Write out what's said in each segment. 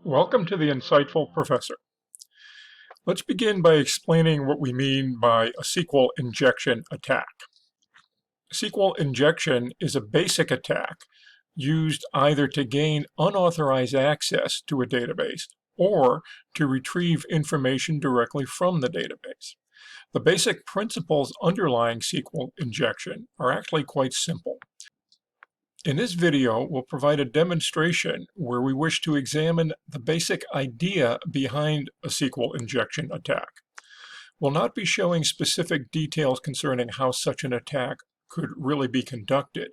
Welcome to the Insightful Professor. Let's begin by explaining what we mean by a SQL injection attack. SQL injection is a basic attack used either to gain unauthorized access to a database or to retrieve information directly from the database. The basic principles underlying SQL injection are actually quite simple. In this video, we'll provide a demonstration where we wish to examine the basic idea behind a SQL injection attack. We'll not be showing specific details concerning how such an attack could really be conducted,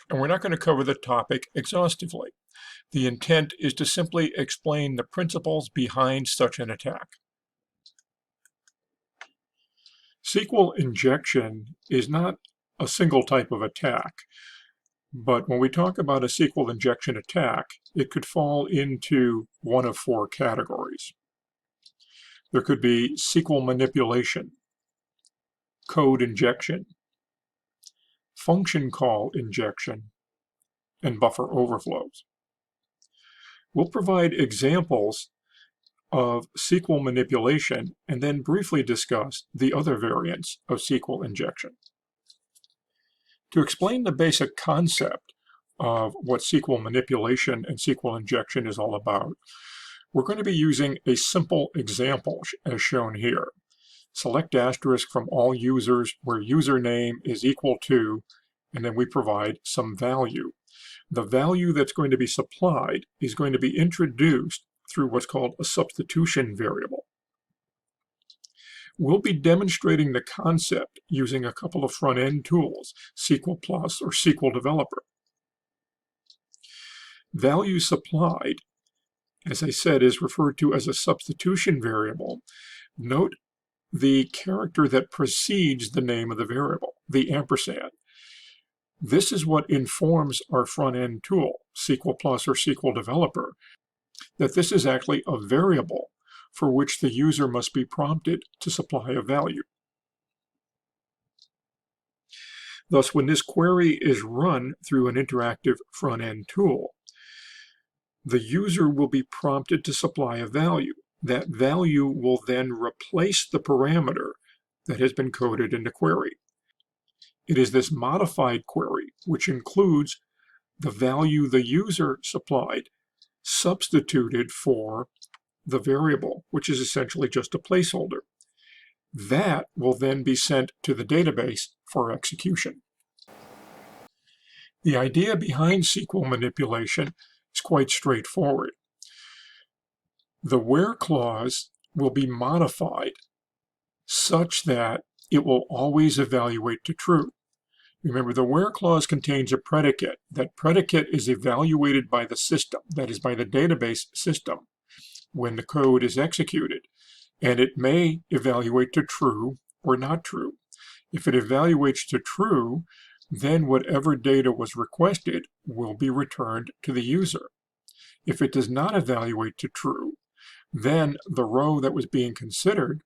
and we're not going to cover the topic exhaustively. The intent is to simply explain the principles behind such an attack. SQL injection is not a single type of attack. But when we talk about a SQL injection attack, it could fall into one of four categories. There could be SQL manipulation, code injection, function call injection, and buffer overflows. We'll provide examples of SQL manipulation and then briefly discuss the other variants of SQL injection. To explain the basic concept of what SQL manipulation and SQL injection is all about, we're going to be using a simple example as shown here. Select asterisk from all users where username is equal to, and then we provide some value. The value that's going to be supplied is going to be introduced through what's called a substitution variable. We'll be demonstrating the concept using a couple of front-end tools, SQL Plus or SQL Developer. Value supplied, as I said, is referred to as a substitution variable. Note the character that precedes the name of the variable, the ampersand. This is what informs our front-end tool, SQL Plus or SQL Developer, that this is actually a variable for which the user must be prompted to supply a value. Thus, when this query is run through an interactive front-end tool, the user will be prompted to supply a value. That value will then replace the parameter that has been coded in the query. It is this modified query, which includes the value the user supplied, substituted for the variable, which is essentially just a placeholder. That will then be sent to the database for execution. The idea behind SQL manipulation is quite straightforward. The where clause will be modified such that it will always evaluate to true. Remember, the where clause contains a predicate. That predicate is evaluated by the system, that is by the database system, when the code is executed, and it may evaluate to true or not true. If it evaluates to true, then whatever data was requested will be returned to the user. If it does not evaluate to true, then the row that was being considered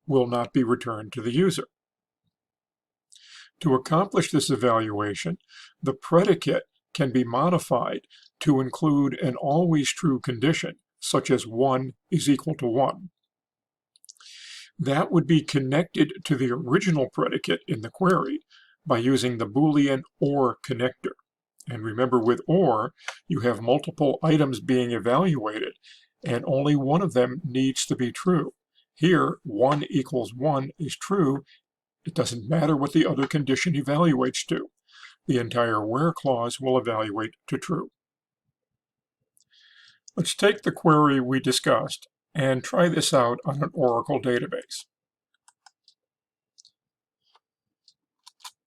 will not be returned to the user. To accomplish this evaluation, the predicate can be modified to include an always true condition, such as 1 is equal to 1. That would be connected to the original predicate in the query by using the Boolean OR connector. And remember, with OR, you have multiple items being evaluated, and only one of them needs to be true. Here, 1 equals 1 is true. It doesn't matter what the other condition evaluates to. The entire where clause will evaluate to true. Let's take the query we discussed and try this out on an Oracle database.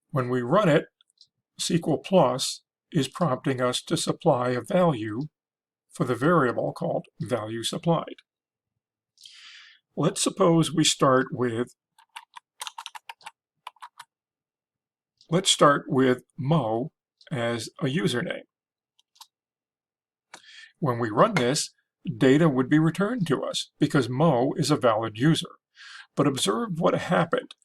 When we run it, SQL Plus is prompting us to supply a value for the variable called value supplied. Let's suppose we start with Mo as a username. When we run this, data would be returned to us because Mo is a valid user. But observe what happened.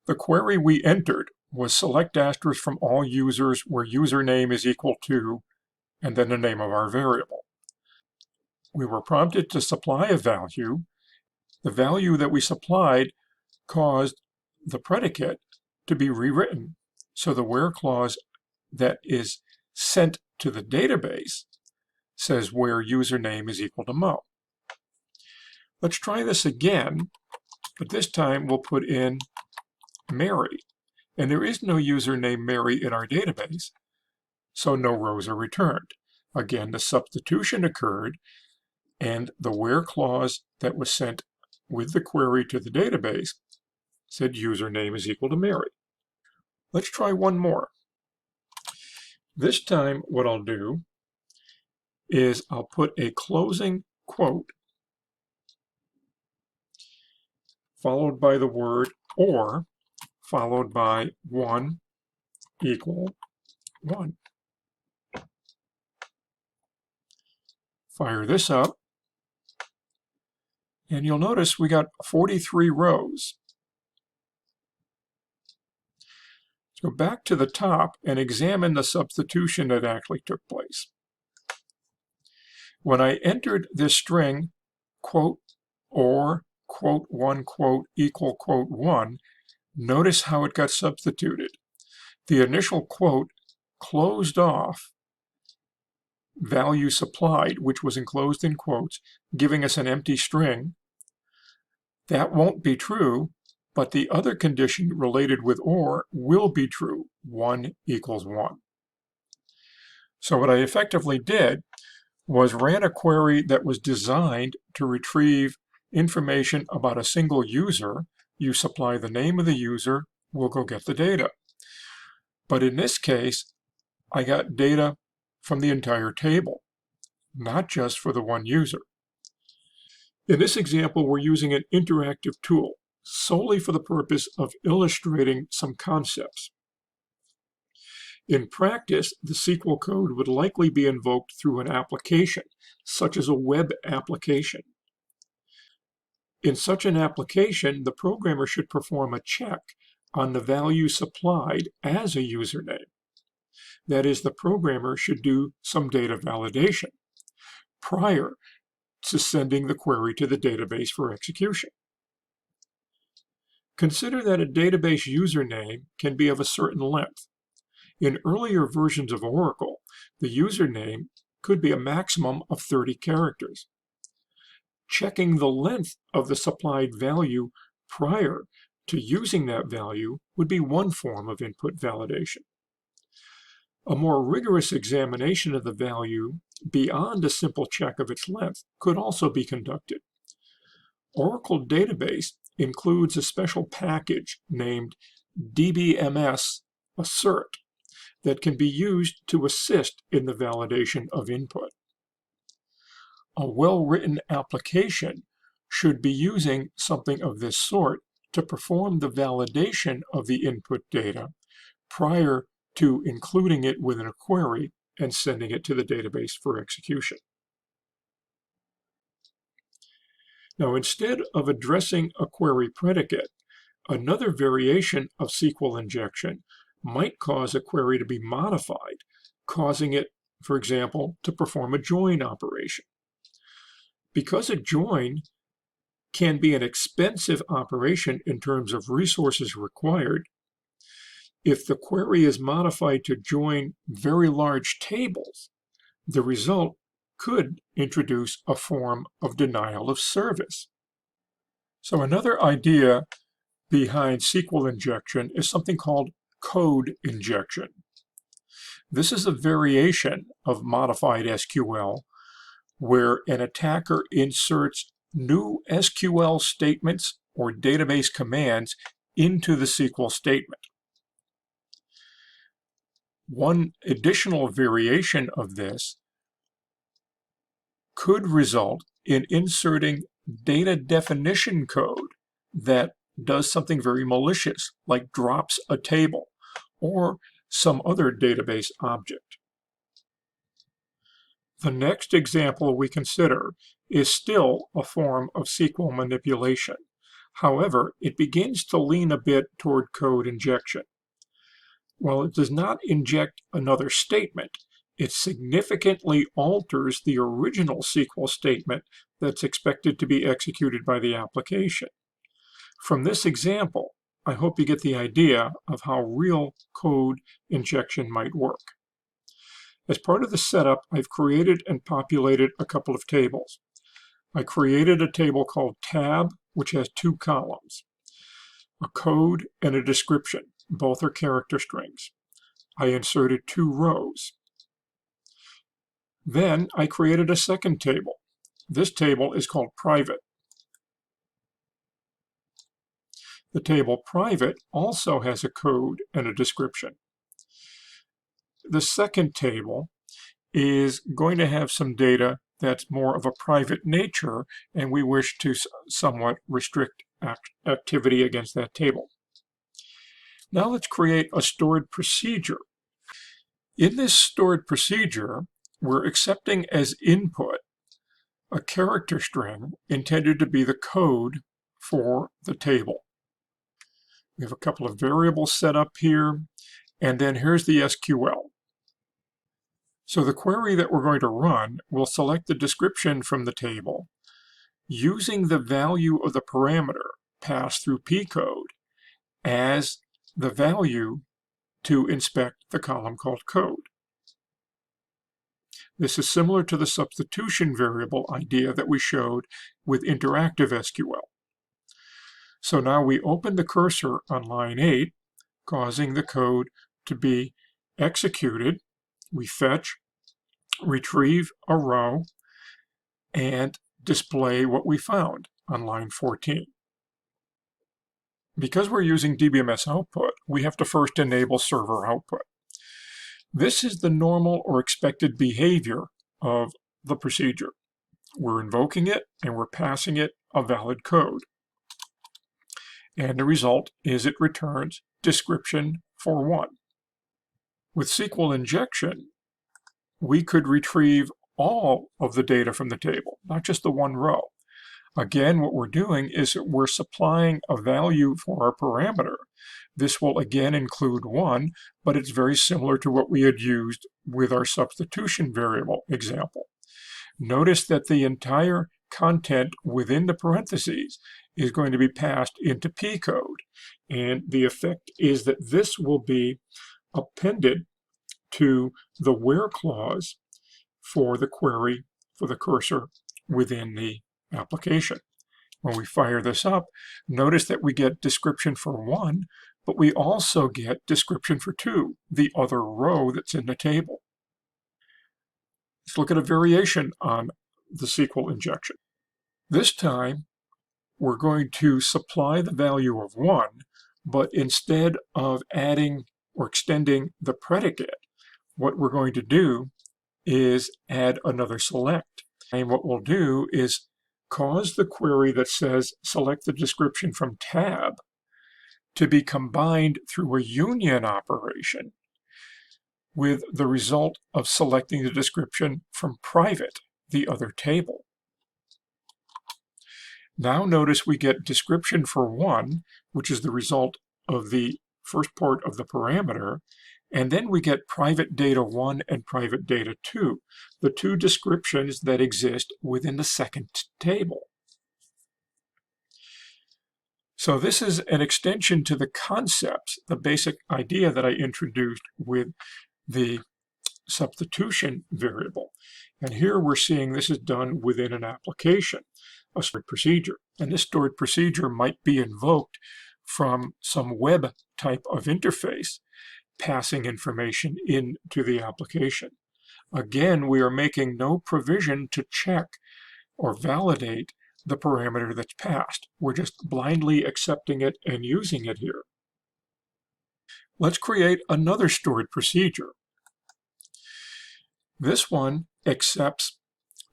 The query we entered was select asterisk from all users where username is equal to, and then the name of our variable. we were prompted to supply a value. The value that we supplied caused the predicate to be rewritten. So the where clause that is sent to the database says where username is equal to Mo. Let's try this again, but this time we'll put in Mary. And there is no user named Mary in our database, so no rows are returned. Again, the substitution occurred, and the where clause that was sent with the query to the database said username is equal to Mary. Let's try one more. This time what I'll do is I'll put a closing quote followed by the word or, followed by 1 equal 1. Fire this up, and you'll notice we got 43 rows. Let's go back to the top and examine the substitution that actually took place. When I entered this string, quote or, quote 1, quote equal, quote 1, notice how it got substituted. The initial quote closed off value supplied, which was enclosed in quotes, giving us an empty string. That won't be true, but the other condition related with or will be true, 1 equals 1. So what I effectively did was ran a query that was designed to retrieve information about a single user. You supply the name of the user, we'll go get the data. But in this case, I got data from the entire table, not just for the one user. In this example, we're using an interactive tool solely for the purpose of illustrating some concepts. In practice, the SQL code would likely be invoked through an application, such as a web application. In such an application, the programmer should perform a check on the value supplied as a username. That is, the programmer should do some data validation prior to sending the query to the database for execution. Consider that a database username can be of a certain length. In earlier versions of Oracle, the username could be a maximum of 30 characters. Checking the length of the supplied value prior to using that value would be one form of input validation. A more rigorous examination of the value beyond a simple check of its length could also be conducted. Oracle Database includes a special package named DBMS Assert that can be used to assist in the validation of input. A well-written application should be using something of this sort to perform the validation of the input data prior to including it within a query and sending it to the database for execution. Now, instead of addressing a query predicate, another variation of SQL injection might cause a query to be modified, causing it, for example, to perform a join operation. Because a join can be an expensive operation in terms of resources required, if the query is modified to join very large tables, the result could introduce a form of denial of service. So another idea behind SQL injection is something called code injection. This is a variation of modified SQL where an attacker inserts new SQL statements or database commands into the SQL statement. One additional variation of this could result in inserting data definition code that does something very malicious, like drops a table or some other database object. The next example we consider is still a form of SQL manipulation. However, it begins to lean a bit toward code injection. While it does not inject another statement, it significantly alters the original SQL statement that's expected to be executed by the application. From this example, I hope you get the idea of how real code injection might work. As part of the setup, I've created and populated a couple of tables. I created a table called tab, which has 2 columns, a code and a description. Both are character strings. I inserted 2 rows. Then I created a second table. This table is called private. The table private also has a code and a description. The second table is going to have some data that's more of a private nature, and we wish to somewhat restrict activity against that table. Now let's create a stored procedure. In this stored procedure, we're accepting as input a character string intended to be the code for the table. We have a couple of variables set up here, and then here's the SQL. So the query that we're going to run will select the description from the table using the value of the parameter passed through P-code as the value to inspect the column called code. This is similar to the substitution variable idea that we showed with interactive SQL. So now we open the cursor on line 8, causing the code to be executed. We fetch, retrieve a row, and display what we found on line 14. Because we're using DBMS output, we have to first enable server output. This is the normal or expected behavior of the procedure. We're invoking it and we're passing it a valid code. And the result is it returns description for 1. With SQL injection, we could retrieve all of the data from the table, not just the 1 row. Again, what we're doing is we're supplying a value for our parameter. This will again include 1, but it's very similar to what we had used with our substitution variable example. Notice that the entire content within the parentheses is going to be passed into P-code, and the effect is that this will be appended to the where clause for the query for the cursor within the application. When we fire this up, notice that we get description for 1, but we also get description for 2, the other row that's in the table. Let's look at a variation on the SQL injection. This time, we're going to supply the value of 1, but instead of adding or extending the predicate, what we're going to do is add another select. And what we'll do is cause the query that says select the description from tab to be combined through a union operation with the result of selecting the description from private, the other table. Now notice we get description for 1, which is the result of the first part of the parameter, and then we get private data 1 and private data 2, the 2 descriptions that exist within the second table. So this is an extension to the concepts, the basic idea that I introduced with the substitution variable. And here we're seeing this is done within an application, a stored procedure. And this stored procedure might be invoked from some web type of interface, passing information into the application. Again, we are making no provision to check or validate the parameter that's passed. We're just blindly accepting it and using it here. Let's create another stored procedure. This one accepts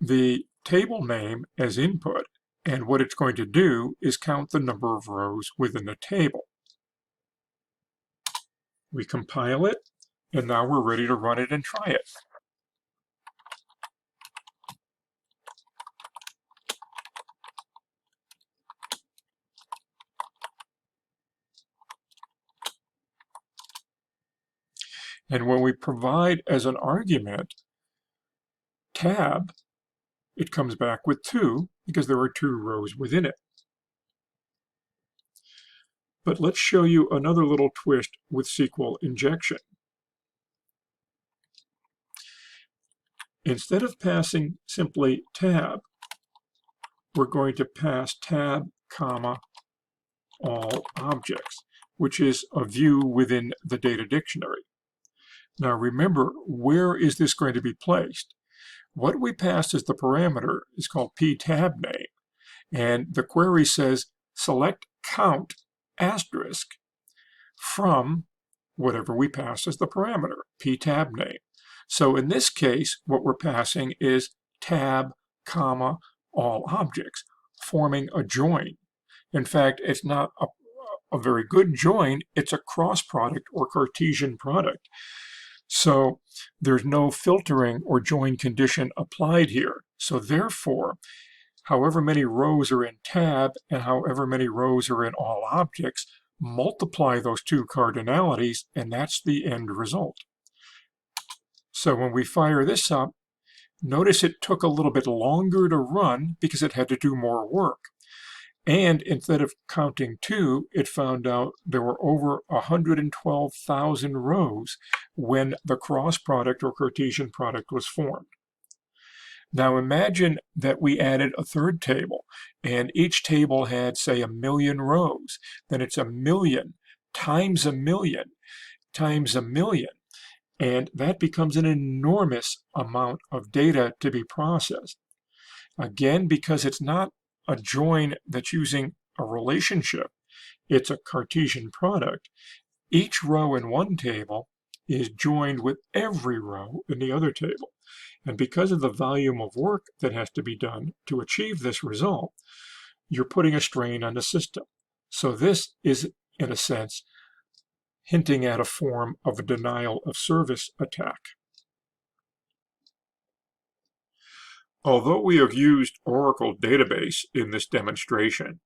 the table name as input, and what it's going to do is count the number of rows within the table. We compile it, and now we're ready to run it and try it. And when we provide as an argument tab, it comes back with 2 because there are 2 rows within it. But let's show you another little twist with SQL injection. Instead of passing simply tab, we're going to pass tab, comma, all objects, which is a view within the data dictionary. Now remember, where is this going to be placed? What we passed as the parameter is called ptab name, and the query says select count asterisk from whatever we passed as the parameter, ptab name. So in this case, what we're passing is tab, comma, all objects, forming a join. In fact, it's not a very good join, it's a cross product or Cartesian product. So there's no filtering or join condition applied here. So therefore, however many rows are in tab and however many rows are in all objects, multiply those 2 cardinalities, and that's the end result. So when we fire this up, notice it took a little bit longer to run because it had to do more work. And instead of counting 2, it found out there were over 112,000 rows when the cross product or Cartesian product was formed. Now imagine that we added a third table, and each table had, say, 1,000,000 rows. Then it's 1,000,000 times 1,000,000 times 1,000,000. And that becomes an enormous amount of data to be processed. Again, because it's not a join that's using a relationship, it's a Cartesian product. Each row in one table is joined with every row in the other table. And because of the volume of work that has to be done to achieve this result, you're putting a strain on the system. So this is, in a sense, hinting at a form of a denial of service attack. Although we have used Oracle database in this demonstration,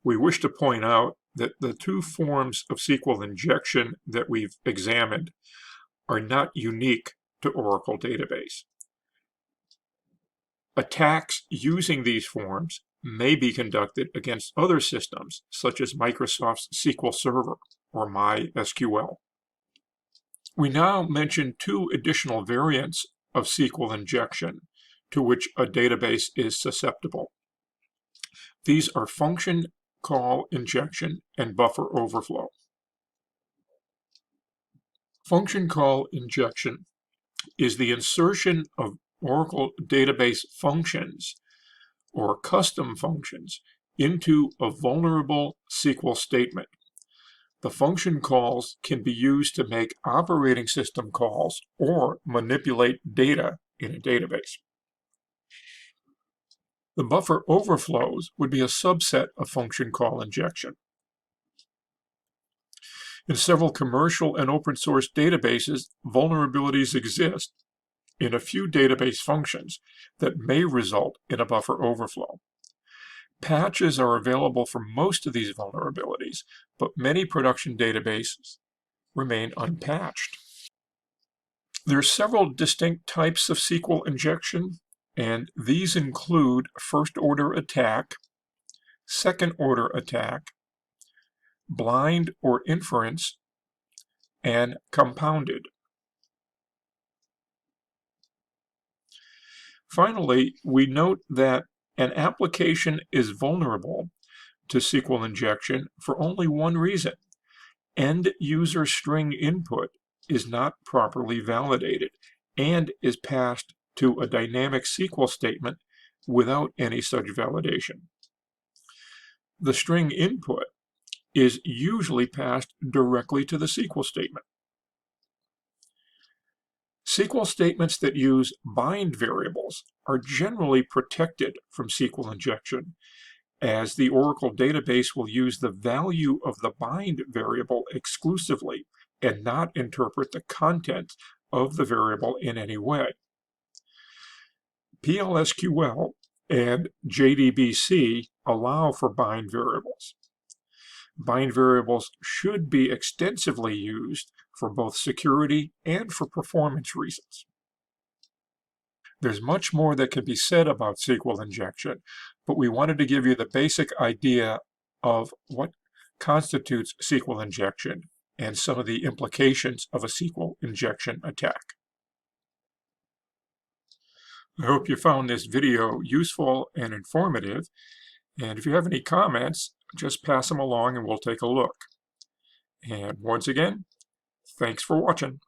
we wish to point out that the 2 forms of SQL injection that we've examined are not unique to Oracle database. Attacks using these forms may be conducted against other systems, such as Microsoft's SQL Server or MySQL. We now mention 2 additional variants of SQL injection to which a database is susceptible. These are function call injection and buffer overflow. Function call injection is the insertion of Oracle database functions or custom functions into a vulnerable SQL statement. The function calls can be used to make operating system calls or manipulate data in a database. The buffer overflows would be a subset of function call injection. In several commercial and open source databases, vulnerabilities exist in a few database functions that may result in a buffer overflow. Patches are available for most of these vulnerabilities, but many production databases remain unpatched. There are several distinct types of SQL injection, and these include first-order attack, second-order attack, blind or inference, and compounded. Finally, we note that an application is vulnerable to SQL injection for only one reason. End user string input is not properly validated and is passed to a dynamic SQL statement without any such validation. The string input is usually passed directly to the SQL statement. SQL statements that use bind variables are generally protected from SQL injection, as the Oracle database will use the value of the bind variable exclusively and not interpret the content of the variable in any way. PLSQL and JDBC allow for bind variables. Bind variables should be extensively used for both security and for performance reasons. There's much more that can be said about SQL injection, but we wanted to give you the basic idea of what constitutes SQL injection and some of the implications of a SQL injection attack. I hope you found this video useful and informative, and if you have any comments, just pass them along and we'll take a look. And once again, thanks for watching.